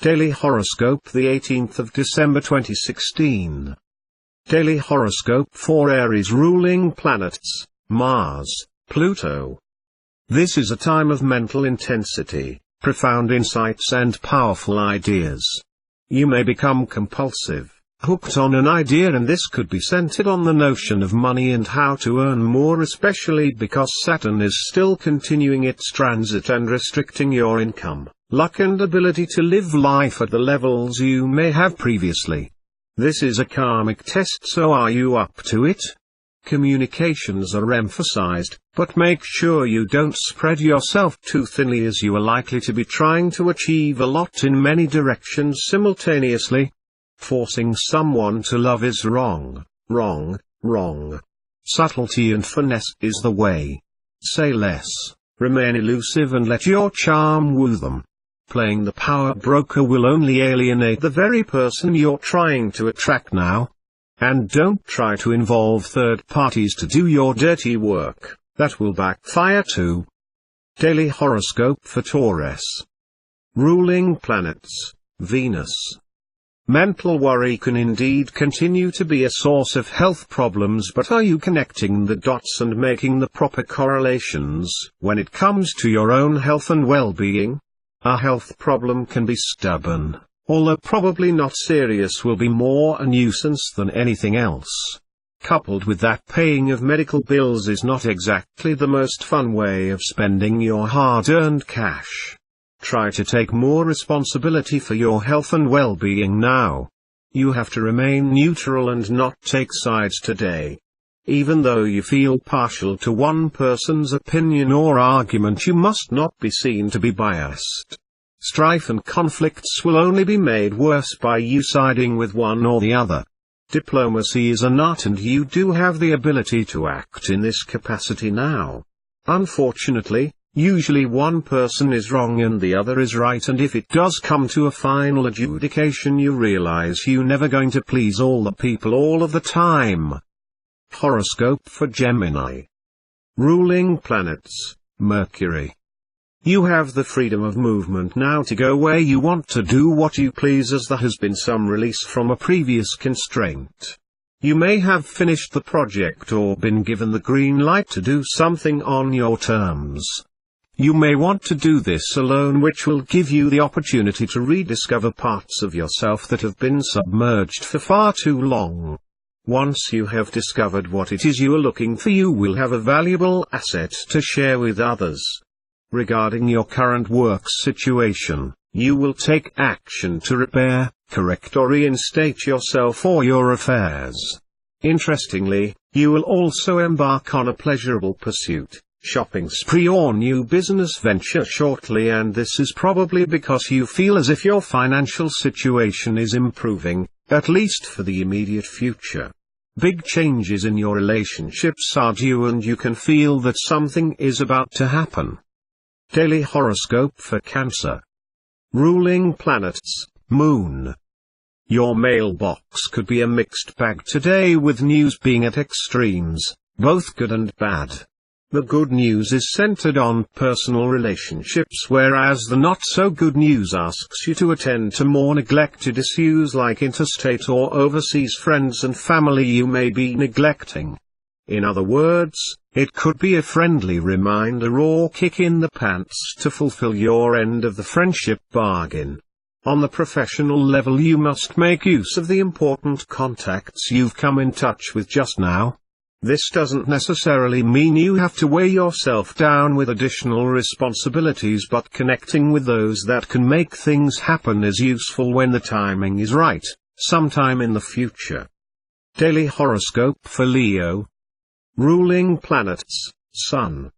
Daily Horoscope, the 18th of December 2016. Daily Horoscope for Aries. Ruling planets: Mars, Pluto. This is a time of mental intensity, profound insights and powerful ideas. You may become compulsive, hooked on an idea, and this could be centered on the notion of money and how to earn more, especially because Saturn is still continuing its transit and restricting your income, luck and ability to live life at the levels you may have previously. This is a karmic test, so are you up to it? Communications are emphasized, but make sure you don't spread yourself too thinly, as you are likely to be trying to achieve a lot in many directions simultaneously. Forcing someone to love is wrong, wrong, wrong. Subtlety and finesse is the way. Say less, remain elusive, and let your charm woo them. Playing the power broker will only alienate the very person you're trying to attract now. And don't try to involve third parties to do your dirty work, that will backfire too. Daily Horoscope for Taurus. Ruling planets: Venus. Mental worry can indeed continue to be a source of health problems, but are you connecting the dots and making the proper correlations when it comes to your own health and well-being? A health problem can be stubborn, although probably not serious, will be more a nuisance than anything else. Coupled with that, paying of medical bills is not exactly the most fun way of spending your hard-earned cash. Try to take more responsibility for your health and well-being now. You have to remain neutral and not take sides today. Even though you feel partial to one person's opinion or argument, you must not be seen to be biased. Strife and conflicts will only be made worse by you siding with one or the other. Diplomacy is an art, and you do have the ability to act in this capacity now. Unfortunately, usually one person is wrong and the other is right, and if it does come to a final adjudication, you realize you're never going to please all the people all of the time. Horoscope for Gemini. Ruling planets: Mercury. You have the freedom of movement now to go where you want, to do what you please, as there has been some release from a previous constraint. You may have finished the project or been given the green light to do something on your terms. You may want to do this alone, which will give you the opportunity to rediscover parts of yourself that have been submerged for far too long. Once you have discovered what it is you are looking for, you will have a valuable asset to share with others. Regarding your current work situation, you will take action to repair, correct or reinstate yourself or your affairs. Interestingly, you will also embark on a pleasurable pursuit, shopping spree or new business venture shortly, and this is probably because you feel as if your financial situation is improving, at least for the immediate future. Big changes in your relationships are due, and you can feel that something is about to happen. Daily Horoscope for Cancer. Ruling planets: Moon. Your mailbox could be a mixed bag today, with news being at extremes, both good and bad. The good news is centered on personal relationships, whereas the not-so-good news asks you to attend to more neglected issues like interstate or overseas friends and family you may be neglecting. In other words, it could be a friendly reminder or kick in the pants to fulfill your end of the friendship bargain. On the professional level, you must make use of the important contacts you've come in touch with just now. This doesn't necessarily mean you have to weigh yourself down with additional responsibilities, but connecting with those that can make things happen is useful when the timing is right, sometime in the future. Daily Horoscope for Leo. Ruling planets: Sun.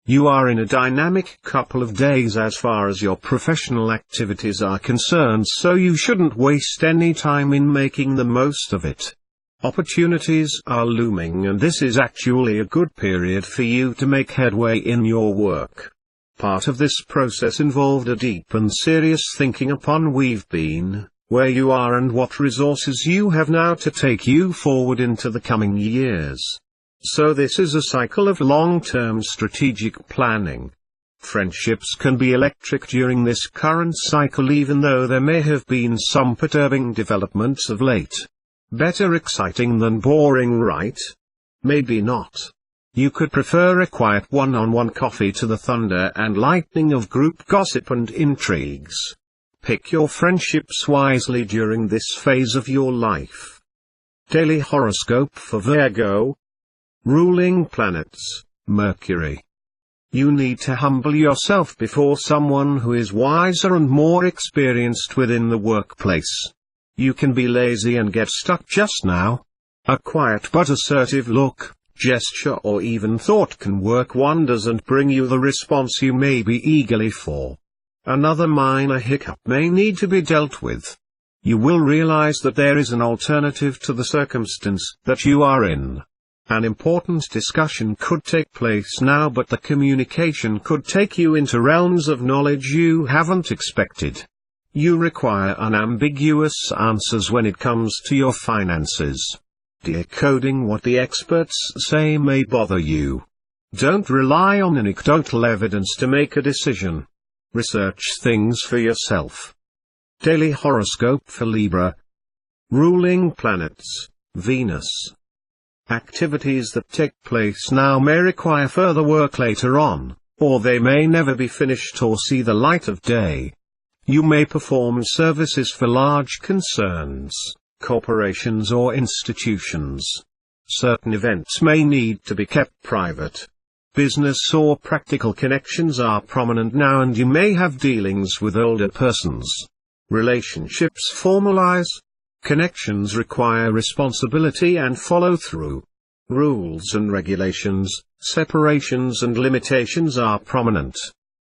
You are in a dynamic couple of days as far as your professional activities are concerned, so you shouldn't waste any time in making the most of it. Opportunities are looming, and this is actually a good period for you to make headway in your work. Part of this process involved a deep and serious thinking upon we've been, where you are, and what resources you have now to take you forward into the coming years. So this is a cycle of long-term strategic planning. Friendships can be electric during this current cycle, even though there may have been some perturbing developments of late. Better exciting than boring, right? Maybe not. You could prefer a quiet one-on-one coffee to the thunder and lightning of group gossip and intrigues. Pick your friendships wisely during this phase of your life. Daily horoscope for Virgo. Ruling planets, Mercury. You need to humble yourself before someone who is wiser and more experienced within the workplace. You can be lazy and get stuck just now. A quiet but assertive look, gesture or even thought can work wonders and bring you the response you may be eagerly for. Another minor hiccup may need to be dealt with. You will realize that there is an alternative to the circumstance that you are in. An important discussion could take place now, but the communication could take you into realms of knowledge you haven't expected. You require unambiguous answers when it comes to your finances. Decoding what the experts say may bother you. Don't rely on anecdotal evidence to make a decision. Research things for yourself. Daily horoscope for Libra. Ruling planets, Venus. Activities that take place now may require further work later on, or they may never be finished or see the light of day. You may perform services for large concerns, corporations or institutions. Certain events may need to be kept private. Business or practical connections are prominent now, and you may have dealings with older persons. Relationships formalize. Connections require responsibility and follow-through. Rules and regulations, separations and limitations are prominent.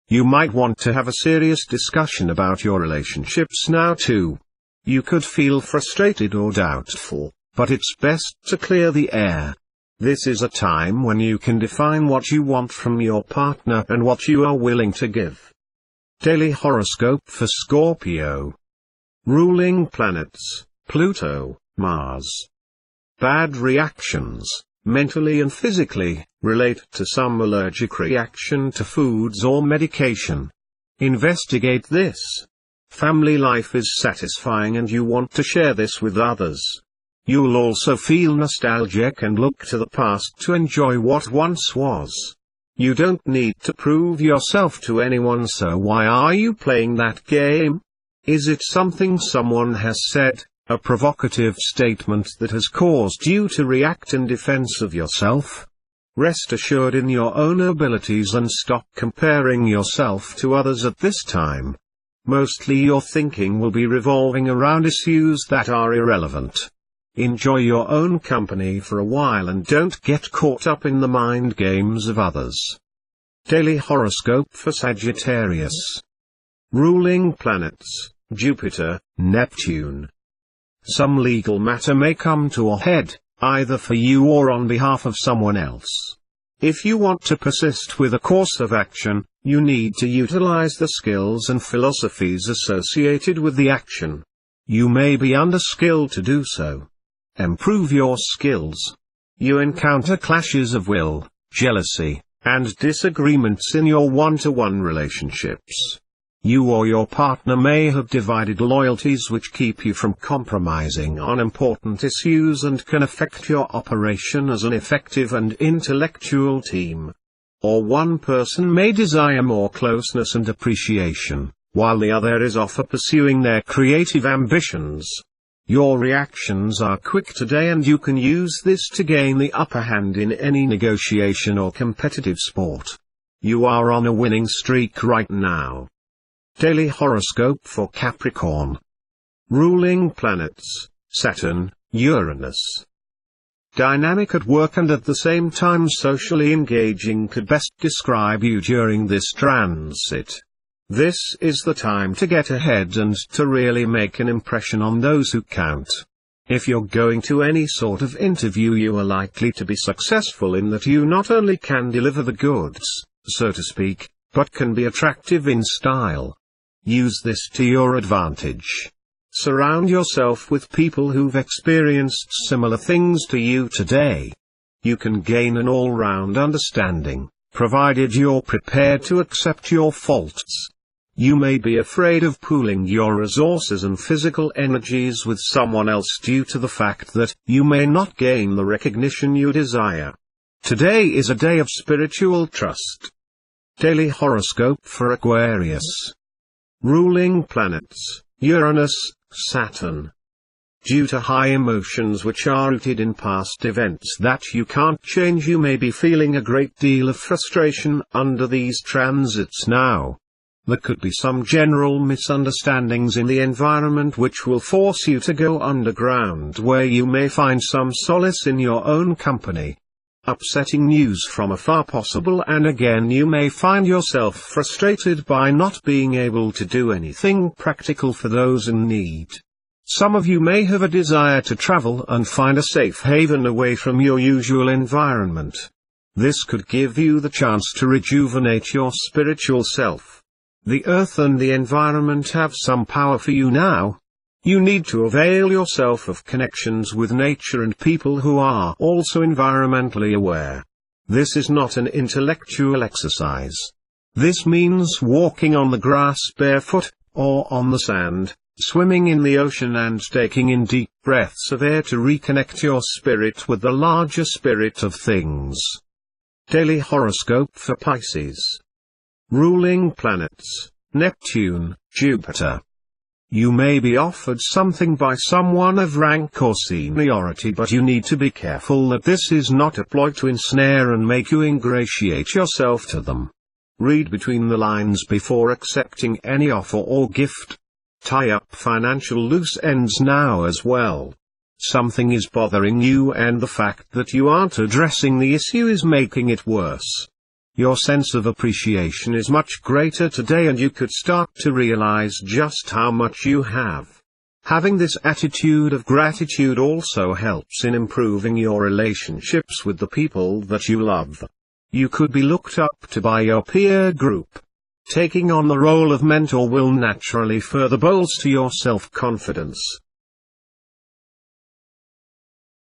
You might want to have a serious discussion about your relationships now too. You could feel frustrated or doubtful, but it's best to clear the air. This is a time when you can define what you want from your partner and what you are willing to give. Daily horoscope for Scorpio. Ruling planets, Pluto, Mars. Bad reactions, mentally and physically, relate to some allergic reaction to foods or medication. Investigate this. Family life is satisfying and you want to share this with others. You'll also feel nostalgic and look to the past to enjoy what once was. You don't need to prove yourself to anyone, so why are you playing that game? Is it something someone has said, a provocative statement that has caused you to react in defense of yourself? Rest assured in your own abilities and stop comparing yourself to others at this time. Mostly your thinking will be revolving around issues that are irrelevant. Enjoy your own company for a while and don't get caught up in the mind games of others. Daily horoscope for Sagittarius. Ruling planets, Jupiter, Neptune. Some legal matter may come to a head, either for you or on behalf of someone else. If you want to persist with a course of action, you need to utilize the skills and philosophies associated with the action. You may be underskilled to do so. Improve your skills. You encounter clashes of will, jealousy, and disagreements in your one-to-one relationships. You or your partner may have divided loyalties which keep you from compromising on important issues and can affect your operation as an effective and intellectual team. Or one person may desire more closeness and appreciation, while the other is off pursuing their creative ambitions. Your reactions are quick today and you can use this to gain the upper hand in any negotiation or competitive sport. You are on a winning streak right now. Daily horoscope for Capricorn. Ruling planets, Saturn, Uranus. Dynamic at work and at the same time socially engaging could best describe you during this transit. This is the time to get ahead and to really make an impression on those who count. If you're going to any sort of interview, you are likely to be successful in that you not only can deliver the goods, so to speak, but can be attractive in style. Use this to your advantage. Surround yourself with people who've experienced similar things to you today. You can gain an all-round understanding, provided you're prepared to accept your faults. You may be afraid of pooling your resources and physical energies with someone else due to the fact that you may not gain the recognition you desire. Today is a day of spiritual trust. Daily horoscope for Aquarius. Ruling planets, Uranus, Saturn. Due to high emotions which are rooted in past events that you can't change, you may be feeling a great deal of frustration under these transits now. There could be some general misunderstandings in the environment which will force you to go underground, where you may find some solace in your own company. Upsetting news from afar possible, and again you may find yourself frustrated by not being able to do anything practical for those in need. Some of you may have a desire to travel and find a safe haven away from your usual environment. This could give you the chance to rejuvenate your spiritual self. The earth and the environment have some power for you now. You need to avail yourself of connections with nature and people who are also environmentally aware. This is not an intellectual exercise. This means walking on the grass barefoot, or on the sand, swimming in the ocean and taking in deep breaths of air to reconnect your spirit with the larger spirit of things. Daily horoscope for Pisces. Ruling planets, Neptune, Jupiter. You may be offered something by someone of rank or seniority, but you need to be careful that this is not a ploy to ensnare and make you ingratiate yourself to them. Read between the lines before accepting any offer or gift. Tie up financial loose ends now as well. Something is bothering you, and the fact that you aren't addressing the issue is making it worse. Your sense of appreciation is much greater today, and you could start to realize just how much you have. Having this attitude of gratitude also helps in improving your relationships with the people that you love. You could be looked up to by your peer group. Taking on the role of mentor will naturally further bolster your self-confidence.